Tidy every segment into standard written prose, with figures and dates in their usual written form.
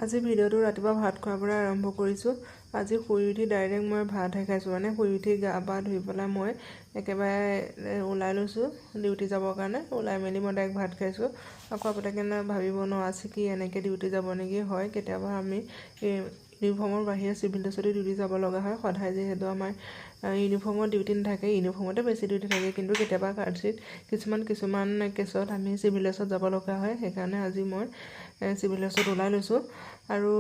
আজি ভিডিঅ'টো ৰাতিপুৱা ভাত খোৱাৰ পৰা আৰম্ভ কৰিছোঁ। আজি শুই উঠি ডাইৰেক্ট মই ভাতহে খাইছোঁ। মানে শুই উঠি গা পা ধুই পেলাই মই একেবাৰে ওলাই লৈছোঁ ডিউটি যাবৰ কাৰণে। ওলাই মেলি মই ডাইৰেক্ট ভাত খাইছোঁ। আকৌ আপোনালোকে ভাবিব ন আজি কি এনেকৈ ডিউটি যাব নেকি? হয়, কেতিয়াবা আমি ইউনিফৰ্মৰ বাহিৰে চিভিল ড্ৰেছতে ডিউটি যাব লগা হয়। সদায় যিহেতু আমাৰ ইউনিফৰ্মত ডিউটি নাথাকে, ইউনিফৰ্মতে বেছি ডিউটি থাকে, কিন্তু কেতিয়াবা কাৰ্যত কিছুমান কেছত আমি চিভিল ড্ৰেছত যাব লগা হয়। সেইকাৰণে আজি মই চিভিল ড্ৰেছত ওলাই লৈছোঁ আৰু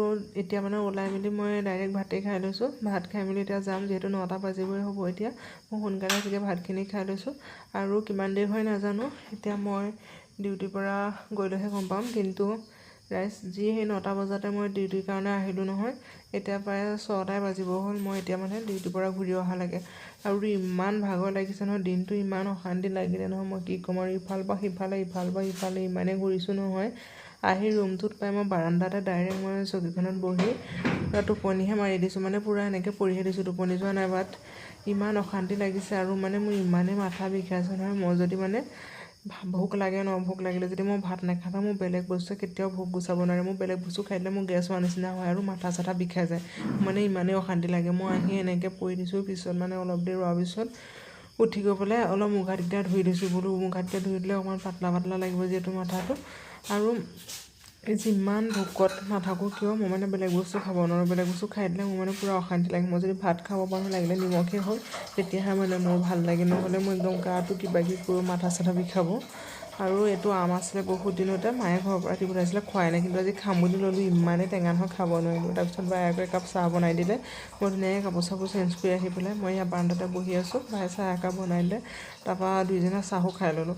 এতিয়া মানে ওলাই মেলি মই ডাইৰেক্ট ভাতেই খাই লৈছোঁ। ভাত খাই মেলি এতিয়া যাম, যিহেতু 9টা বাজিবই হ'ব। এতিয়া মই সোনকালে চাগে ভাতখিনি খাই লৈছোঁ আৰু কিমান দেৰি হয় নাজানো। এতিয়া মই ডিউটিৰ পৰা গৈলৈহে গম পাম, কিন্তু ৰাইজ যি সেই 9টা বজাতে মই ডিউটিৰ কাৰণে আহিলোঁ নহয়। এতিয়া প্ৰায় 6টাই বাজিব হ'ল। মই এতিয়া মানে ডিউটিৰ পৰা ঘূৰি অহা লাগে আৰু ইমান ভাগৰ লাগিছে নহয়, দিনটো ইমান অশান্তি লাগিলে নহয়, মই কি ক'ম আৰু। ইফালৰ পৰা সিফালে ইমানেই ঘূৰিছোঁ নহয়। আহি ৰুমটোত পাই মই বাৰাণ্ডাতে ডাইৰেক্ট মই চকীখনত বহি পূৰা টোপনিহে মাৰি দিছোঁ। মানে পূৰা এনেকৈ পৰিহে দিছোঁ, টোপনি যোৱা নাই। বাট ইমান অশান্তি লাগিছে আৰু মানে মোৰ ইমানেই মাথা বিষাইছে নহয়। মই যদি মানে ভোক লাগে ন, ভোক লাগিলে যদি মই ভাত নাখাওঁ, মোৰ বেলেগ বস্তুৱে কেতিয়াও ভোক গুচাব নোৱাৰে। মোৰ বেলেগ বস্তু খাই দিলে মোৰ গেছ হোৱাৰ নিচিনা হয় আৰু মাথা চাথা বিষাই যায়। মানে ইমানেই অশান্তি লাগে। মই আহি এনেকৈ পৰি দিছোঁ। পিছত মানে অলপ দেৰি ৰোৱাৰ পিছত উঠি গৈ পেলাই অলপ মুখ হাতকেইটা ধুই দিছোঁ। বোলো মুখ হাতকেইটা ধুই দিলে অকণমান পাতলা লাগিব যিহেতু মাথাটো। আৰু যিমান ভোকত নাথাকোঁ কিয় মই মানে বেলেগ বস্তু খাব নোৱাৰোঁ। বেলেগ বস্তু খাই দিলে মোৰ মানে পূৰা অশান্তি লাগে। মই যদি ভাত খাব পাৰোঁ, লাগিলে নিমখেই হওক, তেতিয়াহে মানে মোৰ ভাল লাগে। নহ'লে মই একদম গাটো কিবা কিবি কৰোঁ, মাথা চাথা বিষাব। আৰু এইটো আম আছিলে বহুত দিনতে, মায়ে ঘৰৰ পৰা দি পঠাইছিলে, খোৱাই নাই, কিন্তু আজি খাম বুলি ল'লোঁ। ইমানেই টেঙা নহয়, খাব নোৱাৰিলোঁ। তাৰপিছত বায়ে আকৌ একাপ চাহ বনাই দিলে। মই ধুনীয়াকৈ কাপোৰ চাপোৰ চেঞ্জ কৰি আহি পেলাই মই ইয়াৰ বাৰাণ্ডাতে বহি আছোঁ। বায়ে চাহ একাপ বনাই দিলে, তাৰপৰা দুইজনে চাহো খাই ল'লোঁ।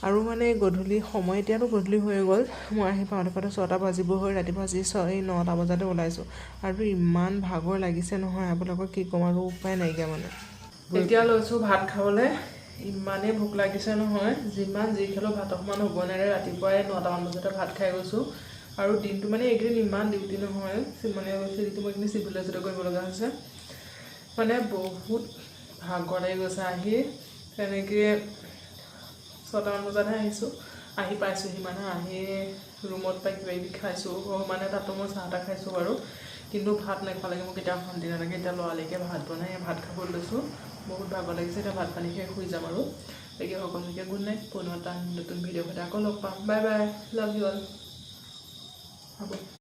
আৰু মানে গধূলি সময়, এতিয়াতো গধূলি হৈ গ'ল। মই আহি পাওঁতে 6টা বাজিব হৈ, ৰাতিপুৱা আজি 9টা বজাতে ওলাইছোঁ আৰু ইমান ভাগৰ লাগিছে নহয়, আপোনালোকক কি ক'ম আৰু, উপায় নাইকিয়া মানে। এতিয়া লৈছোঁ ভাত খাবলৈ। ইমানেই ভোক লাগিছে নহয়, যিমান যি খালেও ভাত অকণমান হ'ব নোৱাৰে। ৰাতিপুৱাই 9টামান বজাতে ভাত খাই গৈছোঁ আৰু দিনটো মানে এইকেইদিন ইমান ডিউটি নহয়, মানে যিটো মই এইখিনি চিভিল ড্ৰেছতে কৰিব লগা হৈছে। মানে বহুত ভাগৰ লাগি গৈছে। আহি তেনেকৈ 6টামান বজাতহে আহিছোঁ, আহি পাইছোঁহি। মানে আহি ৰুমত পাই কিবা কিবি খাইছোঁ, মানে তাতো মই চাহ তাহ খাইছোঁ বাৰু, কিন্তু ভাত নাখালেগে মোক কেতিয়াও শান্তি নালাগে। এতিয়া লৰালৰিকৈ ভাত বনাই ভাত খাব লৈছোঁ। বহুত ভাগৰ লাগিছে। এতিয়া ভাত পানী খাই শুই যাম আৰু। গতিকে সকলোকে গুড নাইট। পুনৰ এটা নতুন ভিডিঅ' সৈতে আকৌ লগ পাম। Bye bye, love you all. হ'ব।